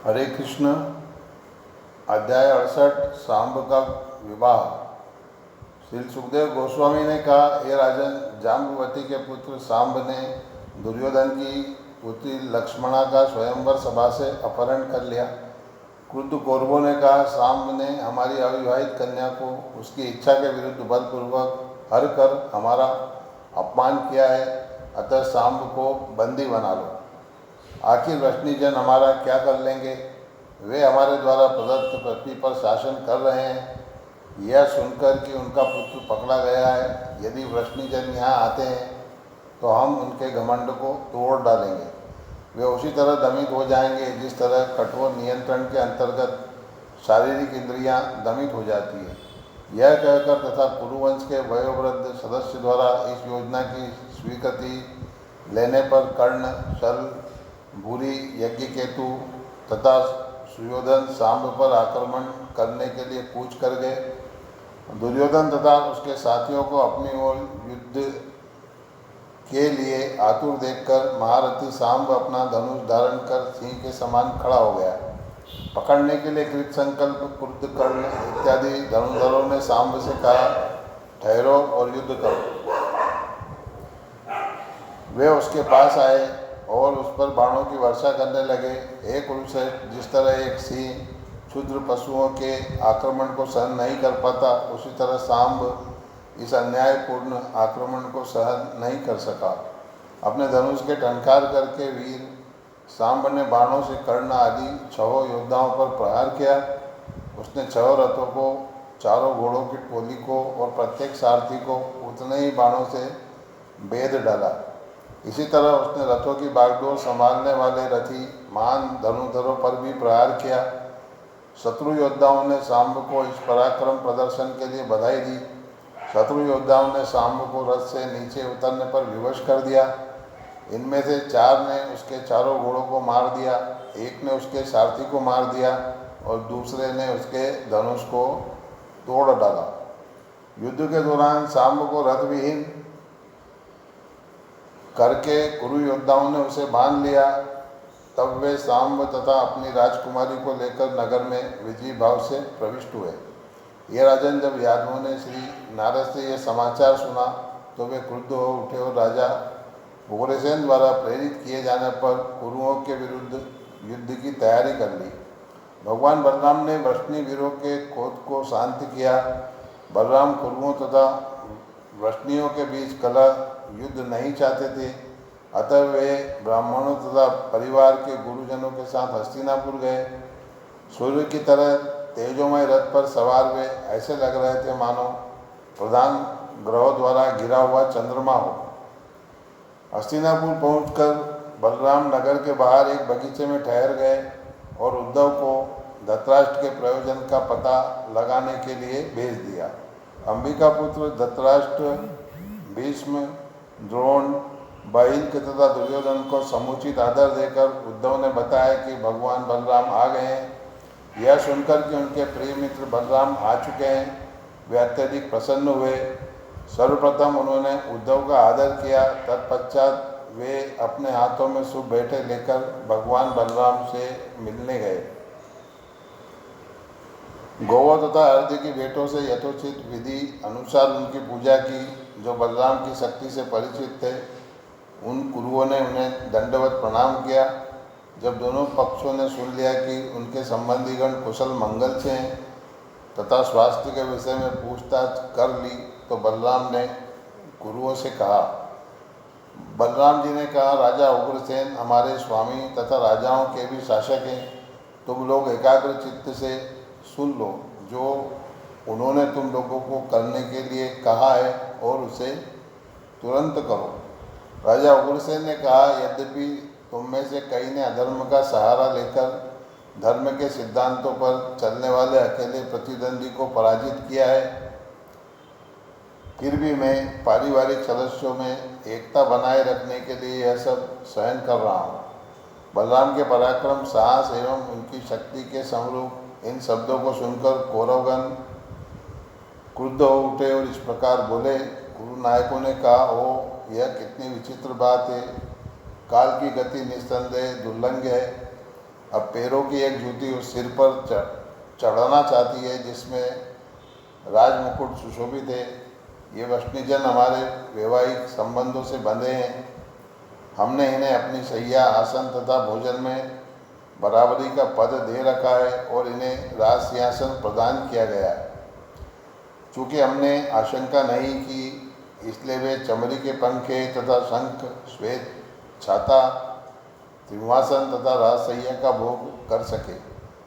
हरे कृष्ण। अध्याय 68 सांब का विवाह। श्री सुखदेव गोस्वामी ने कहा, हे राजन, जाम्बवती के पुत्र सांब ने दुर्योधन की पुत्री लक्ष्मणा का स्वयंवर सभा से अपहरण कर लिया। क्रुद्ध कौरवों ने कहा, सांब ने हमारी अविवाहित कन्या को उसकी इच्छा के विरुद्ध बलपूर्वक हर कर हमारा अपमान किया है, अतः सांब को बंदी बना लो। आखिर वृष्णिजन हमारा क्या कर लेंगे? वे हमारे द्वारा प्रदत्त पृथ्वी पर शासन कर रहे हैं। यह सुनकर कि उनका पुत्र पकड़ा गया है, यदि वृष्णिजन यहाँ आते हैं तो हम उनके घमंड को तोड़ डालेंगे। वे उसी तरह दमित हो जाएंगे जिस तरह कठोर नियंत्रण के अंतर्गत शारीरिक इंद्रियां दमित हो जाती है। यह कहकर तथा कुरुवंश के वयोवृद्ध सदस्य द्वारा इस योजना की स्वीकृति लेने पर कर्ण, शल, भूरि, यज्ञकेतु तथा सुयोधन सांब पर आक्रमण करने के लिए कूच कर गए। दुर्योधन तथा उसके साथियों को अपनी ओर युद्ध के लिए आतुर देखकर महारथी सांब अपना धनुष धारण कर सिंह के समान खड़ा हो गया। पकड़ने के लिए कृत संकल्प क्रुद्ध, कर्ण इत्यादि धनुर्धरों ने सांब से कहा, ठहरो और युद्ध करो। वे उसके पास आए और उस पर बाणों की वर्षा करने लगे। हे कुरुश्रेष्ठ, जिस तरह एक सिंह क्षुद्र पशुओं के आक्रमण को सहन नहीं कर पाता, उसी तरह सांब इस अन्यायपूर्ण आक्रमण को सहन नहीं कर सका। अपने धनुष के टंकार करके वीर सांब ने बाणों से कर्ण आदि 6 योद्धाओं पर प्रहार किया। उसने 6 रथों को, 4 घोड़ों की टोली को और प्रत्येक सारथी को उतने ही बाणों से बेध डाला। इसी तरह उसने रथों की बागडोर संभालने वाले रथी महान धनुर्धरों पर भी प्रहार किया। शत्रु योद्धाओं ने सांब को इस पराक्रम प्रदर्शन के लिए बधाई दी। शत्रु योद्धाओं ने सांब को रथ से नीचे उतरने पर विवश कर दिया। इनमें से 4 ने उसके 4 घोड़ों को मार दिया, एक ने उसके सारथी को मार दिया और दूसरे ने उसके धनुष को तोड़ डाला। युद्ध के दौरान सांब को रथ विहीन करके कुरु योद्धाओं ने उसे बांध लिया। तब वे सांब तथा अपनी राजकुमारी को लेकर नगर में विजयी भाव से प्रविष्ट हुए। ये राजन, जब यादवों ने श्री नारद से यह समाचार सुना तो वे क्रुद्ध हो उठे और राजा उग्रसेन द्वारा प्रेरित किए जाने पर कुरुओं के विरुद्ध युद्ध की तैयारी कर ली। भगवान बलराम ने वृष्णि वीरों के क्रोध को शांत किया। बलराम कुरुओं तथा वृष्णियों के बीच कलह युद्ध नहीं चाहते थे, अतः वे ब्राह्मणों तथा परिवार के गुरुजनों के साथ हस्तिनापुर गए। सूर्य की तरह तेजोमय रथ पर सवार वे ऐसे लग रहे थे मानो प्रधान ग्रहों द्वारा घिरा हुआ चंद्रमा हो। हस्तिनापुर पहुंचकर बलराम नगर के बाहर एक बगीचे में ठहर गए और उद्धव को धृतराष्ट्र के प्रयोजन का पता लगाने के लिए भेज दिया। अंबिका पुत्र धृतराष्ट्र, भीष्म, द्रोण, बाहिल्क तथा दुर्योधन को समुचित आदर देकर उद्धव ने बताया कि भगवान बलराम आ गए हैं। यह सुनकर कि उनके प्रिय मित्र बलराम आ चुके हैं, वे अत्यधिक प्रसन्न हुए। सर्वप्रथम उन्होंने उद्धव का आदर किया। तत्पश्चात वे अपने हाथों में शुभ भेंटें लेकर भगवान बलराम से मिलने गए। गौओं तथा अर्घ्य की भेंटों से यथोचित विधि अनुसार उनकी पूजा की। जो बलराम की शक्ति से परिचित थे, उन कुरुओं ने उन्हें दंडवत प्रणाम किया। जब दोनों पक्षों ने सुन लिया कि उनके संबंधीगण कुशल मंगल से हैं तथा स्वास्थ्य के विषय में पूछताछ कर ली, तो बलराम ने कुरुओं से कहा, बलराम जी ने कहा, राजा उग्रसेन हमारे स्वामी तथा राजाओं के भी शासक हैं। तुम लोग एकाग्र चित्त से सुन लो जो उन्होंने तुम लोगों को करने के लिए कहा है और उसे तुरंत करो। राजा उग्रसेन ने कहा, यद्यपि तुम में से कई ने अधर्म का सहारा लेकर धर्म के सिद्धांतों पर चलने वाले अकेले प्रतिद्वंदी को पराजित किया है, फिर भी मैं पारिवारिक सदस्यों में एकता बनाए रखने के लिए यह सब सहन कर रहा हूँ। बलराम के पराक्रम, साहस एवं उनकी शक्ति के समरूप इन शब्दों को सुनकर कौरवगण क्रुद्ध हो उठे और इस प्रकार बोले। गुरु नायकों ने कहा, ओ यह कितनी विचित्र बात है। काल की गति निस्संदेह दुर्लंघ है। अब पैरों की एक जूती उस सिर पर चढ़ाना चाहती है जिसमें राजमुकुट सुशोभित है। ये वष्णिजन हमारे वैवाहिक संबंधों से बंधे हैं। हमने इन्हें अपनी शैया, आसन तथा भोजन में बराबरी का पद दे रखा है और इन्हें राज सिंहासन प्रदान किया गया है। चूँकि हमने आशंका नहीं की, इसलिए वे चमड़ी के पंखे तथा शंख, श्वेत छाता, सिंहासन तथा राजसैया का भोग कर सके।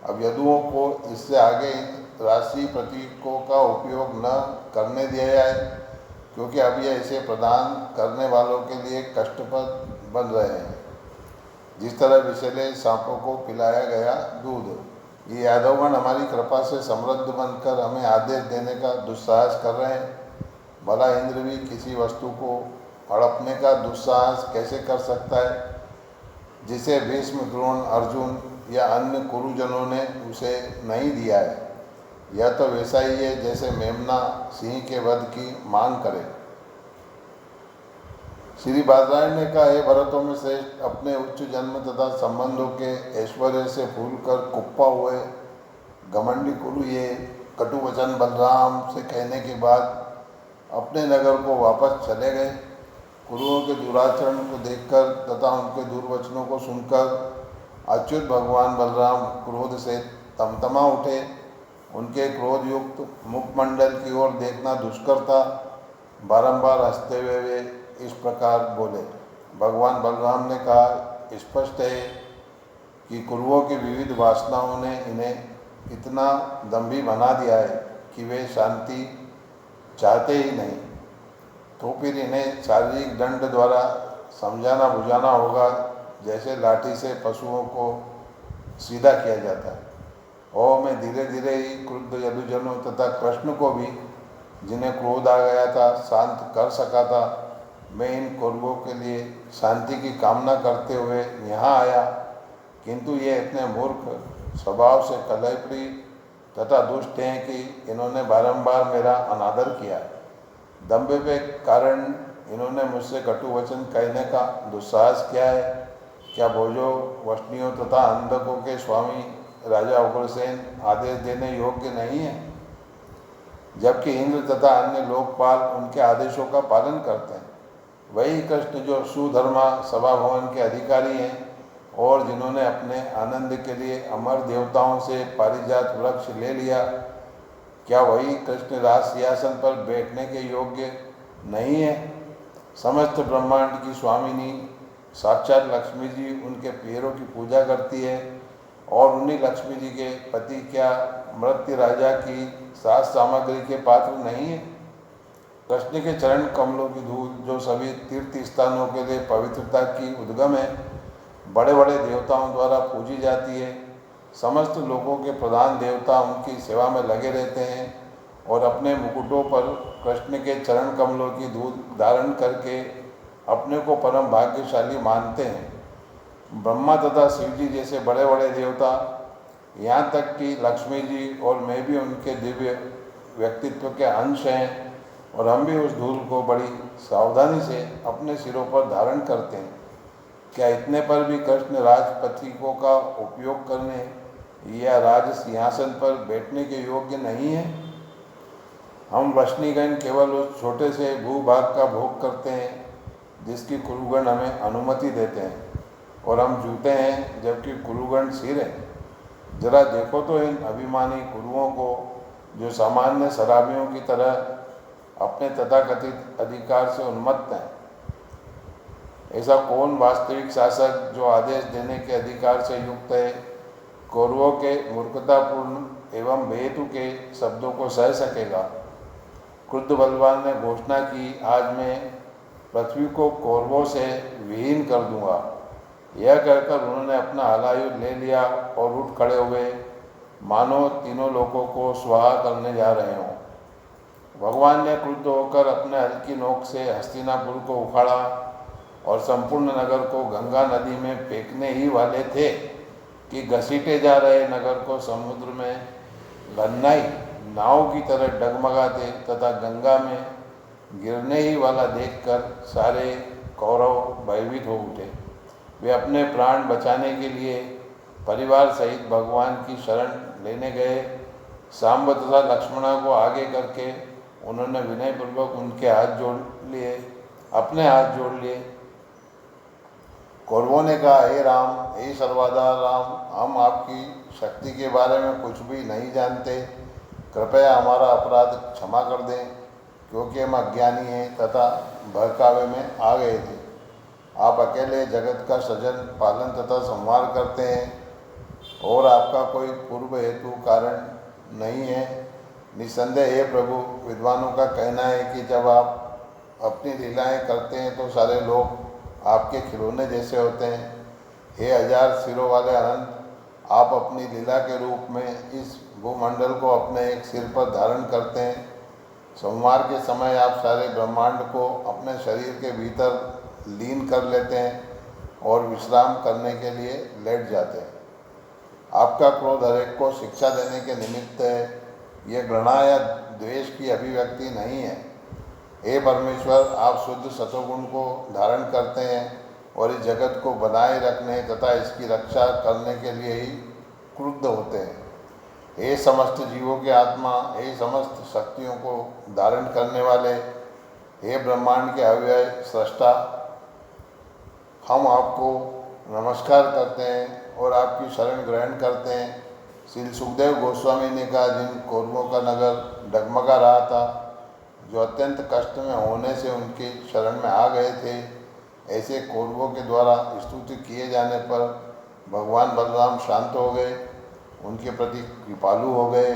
अब यदुओं को इससे आगे राशि प्रतीकों का उपयोग न करने दिया जाए, क्योंकि अब यह इसे प्रदान करने वालों के लिए कष्टप्रद बन रहे हैं। जिस तरह विषैले सांपों को पिलाया गया दूध। ये यादवगण हमारी कृपा से समृद्ध बनकर हमें आदेश देने का दुस्साहस कर रहे हैं। भला इंद्र भी किसी वस्तु को हड़पने का दुस्साहस कैसे कर सकता है, जिसे भीष्म, द्रोण, अर्जुन या अन्य कुरुजनों ने उसे नहीं दिया है। यह तो वैसा ही है जैसे मेमना सिंह के वध की मांग करे। श्री बादरायण ने कहा, हे भरतों में श्रेष्ठ, अपने उच्च जन्म तथा संबंधों के ऐश्वर्य से फूलकर कुप्पा हुए घमंडी कुरु ये कटु वचन बलराम से कहने के बाद अपने नगर को वापस चले गए। कुरुओं के दुराचरण को देखकर तथा उनके दुर्वचनों को सुनकर अच्युत भगवान बलराम क्रोध से तमतमा उठे। उनके क्रोधयुक्त मुखमंडल की ओर देखना दुष्कर था। बारंबार हंसते हुए वे इस प्रकार बोले। भगवान बलराम ने कहा, स्पष्ट है कि कुरुओं की विविध वासनाओं ने इन्हें इतना दंभी बना दिया है कि वे शांति चाहते ही नहीं। तो फिर इन्हें शारीरिक दंड द्वारा समझाना बुझाना होगा, जैसे लाठी से पशुओं को सीधा किया जाता है। और मैं धीरे धीरे ही क्रुद्ध यदुजनों तथा कृष्ण को भी, जिन्हें क्रोध आ गया था, शांत कर सका था। मैं इन कौरवों के लिए शांति की कामना करते हुए यहाँ आया, किंतु ये इतने मूर्ख स्वभाव से कलहप्रिय तथा दुष्ट हैं कि इन्होंने बारंबार मेरा अनादर किया। दंभ के कारण इन्होंने मुझसे कटु वचन कहने का दुस्साहस किया है। क्या भोजों, वष्णियों तथा अंधकों के स्वामी राजा उग्रसेन आदेश देने योग्य नहीं है, जबकि इंद्र तथा अन्य लोकपाल उनके आदेशों का पालन करते हैं। वही कृष्ण जो सुधर्मा सभा भवन के अधिकारी हैं और जिन्होंने अपने आनंद के लिए अमर देवताओं से पारिजात वृक्ष ले लिया, क्या वही कृष्ण राज सिंहासन पर बैठने के योग्य नहीं है? समस्त ब्रह्मांड की स्वामिनी साक्षात लक्ष्मी जी उनके पैरों की पूजा करती है, और उन्हीं लक्ष्मी जी के पति क्या मृत्यु राजा की साज सामग्री के पात्र नहीं है? कृष्ण के चरण कमलों की धूल, जो सभी तीर्थ स्थानों के लिए पवित्रता की उद्गम है, बड़े बड़े देवताओं द्वारा पूजी जाती है। समस्त लोगों के प्रधान देवता उनकी सेवा में लगे रहते हैं और अपने मुकुटों पर कृष्ण के चरण कमलों की धूल धारण करके अपने को परम भाग्यशाली मानते हैं। ब्रह्मा तथा शिव जी जैसे बड़े बड़े देवता, यहाँ तक कि लक्ष्मी जी और मैं भी उनके दिव्य व्यक्तित्व के अंश हैं, और हम भी उस धूल को बड़ी सावधानी से अपने सिरों पर धारण करते हैं। क्या इतने पर भी कृष्ण राजपथिकों का उपयोग करने या राज सिंहासन पर बैठने के योग्य नहीं है? हम वष्णिगण केवल उस छोटे से भूभाग का भोग करते हैं जिसकी कुरुगण हमें अनुमति देते हैं, और हम जूते हैं जबकि कुरुगण सिर हैं। जरा देखो तो इन अभिमानी कुरुओं को, जो सामान्य शराबियों की तरह अपने तथाकथित अधिकार से उन्मत्त हैं। ऐसा कौन वास्तविक शासक जो आदेश देने के अधिकार से युक्त है, कौरवों के मूर्खतापूर्ण एवं बेहेतु के शब्दों को सह सकेगा? क्रुद्ध बलवान ने घोषणा की, आज मैं पृथ्वी को कौरवों से विहीन कर दूंगा। यह कहकर उन्होंने अपना हलायुध ले लिया और उठ खड़े हुए, मानो तीनों लोगों को स्वाहा करने जा रहे हों। भगवान ने क्रुद्ध होकर अपने हल की नोक से हस्तिनापुर को उखाड़ा और संपूर्ण नगर को गंगा नदी में फेंकने ही वाले थे कि घसीटे जा रहे नगर को समुद्र में गन्नाई नाव की तरह डगमगाते तथा गंगा में गिरने ही वाला देखकर सारे कौरव भयभीत हो उठे। वे अपने प्राण बचाने के लिए परिवार सहित भगवान की शरण लेने गए। सांब तथा लक्ष्मणा को आगे करके उन्होंने विनयपूर्वक उनके हाथ जोड़ लिए, अपने हाथ जोड़ लिए। कौरवों ने कहा, हे राम, हे सर्वाधार राम, हम आपकी शक्ति के बारे में कुछ भी नहीं जानते, कृपया हमारा अपराध क्षमा कर दें, क्योंकि हम अज्ञानी हैं तथा बहकावे में आ गए थे। आप अकेले जगत का सृजन, पालन तथा संहार करते हैं और आपका कोई पूर्व हेतु कारण नहीं है। निस्संदेह हे प्रभु, विद्वानों का कहना है कि जब आप अपनी लीलाएं करते हैं तो सारे लोग आपके खिलौने जैसे होते हैं। हे हजार सिरों वाले अनंत, आप अपनी लीला के रूप में इस भूमंडल को अपने एक सिर पर धारण करते हैं। संहार के समय आप सारे ब्रह्मांड को अपने शरीर के भीतर लीन कर लेते हैं और विश्राम करने के लिए लेट जाते हैं। आपका क्रोध हरेक को शिक्षा देने के निमित्त है, यह घृणा या द्वेष की अभिव्यक्ति नहीं है। हे परमेश्वर, आप शुद्ध सतोगुण को धारण करते हैं और इस जगत को बनाए रखने तथा इसकी रक्षा करने के लिए ही क्रुद्ध होते हैं। हे समस्त जीवों के आत्मा, हे समस्त शक्तियों को धारण करने वाले, हे ब्रह्मांड के अव्यय सृष्टा, हम आपको नमस्कार करते हैं और आपकी शरण ग्रहण करते हैं। श्री सुखदेव गोस्वामी ने कहा, जिन कौरवों का नगर डगमगा रहा था, जो अत्यंत कष्ट में होने से उनकी शरण में आ गए थे, ऐसे कौरवों के द्वारा स्तुति किए जाने पर भगवान बलराम शांत हो गए, उनके प्रति कृपालु हो गए।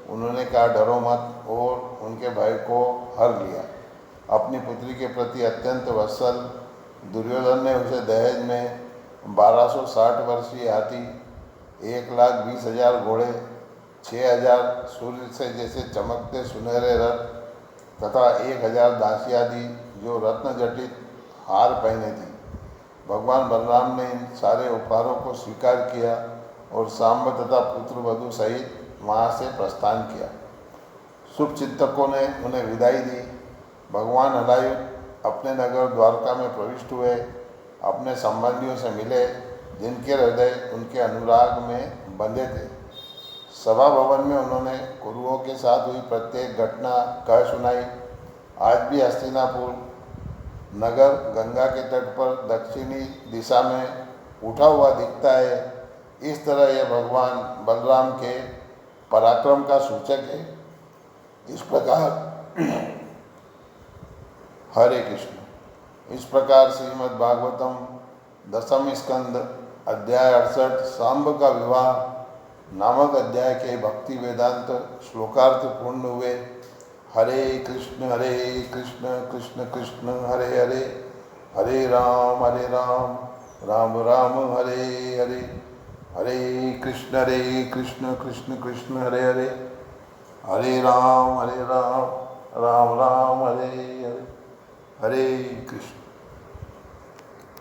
उन्होंने कहा, डरो मत, और उनके भय को हर लिया। अपनी पुत्री के प्रति अत्यंत वत्सल दुर्योधन ने उसे दहेज में 1260 वर्षीय हाथी, 1,20,000 घोड़े, 6,000 सूर्य से जैसे चमकते सुनहरे रथ तथा 1,000 दासी आदि जो रत्न जटित हार पहने थी। भगवान बलराम ने इन सारे उपहारों को स्वीकार किया और सांब तथा पुत्र वधु सहित वहाँ से प्रस्थान किया। शुभ चिंतकों ने उन्हें विदाई दी। भगवान हलायुध अपने नगर द्वारका में प्रविष्ट हुए, अपने संबंधियों से मिले जिनके हृदय उनके अनुराग में बंधे थे। सभा भवन में उन्होंने कुरुओं के साथ हुई प्रत्येक घटना कह सुनाई। आज भी हस्तिनापुर नगर गंगा के तट पर दक्षिणी दिशा में उठा हुआ दिखता है। इस तरह यह भगवान बलराम के पराक्रम का सूचक है। इस प्रकार हरे कृष्ण। इस प्रकार श्रीमद् भागवतम दसम स्कंद अध्याय 68 सांब का विवाह नामक अध्याय के भक्ति वेदांत श्लोकार्थ पूर्ण हुए। हरे कृष्ण कृष्ण कृष्ण हरे हरे, हरे राम राम राम हरे हरे, हरे कृष्ण कृष्ण कृष्ण हरे हरे, हरे राम राम राम हरे हरे, हरे कृष्ण।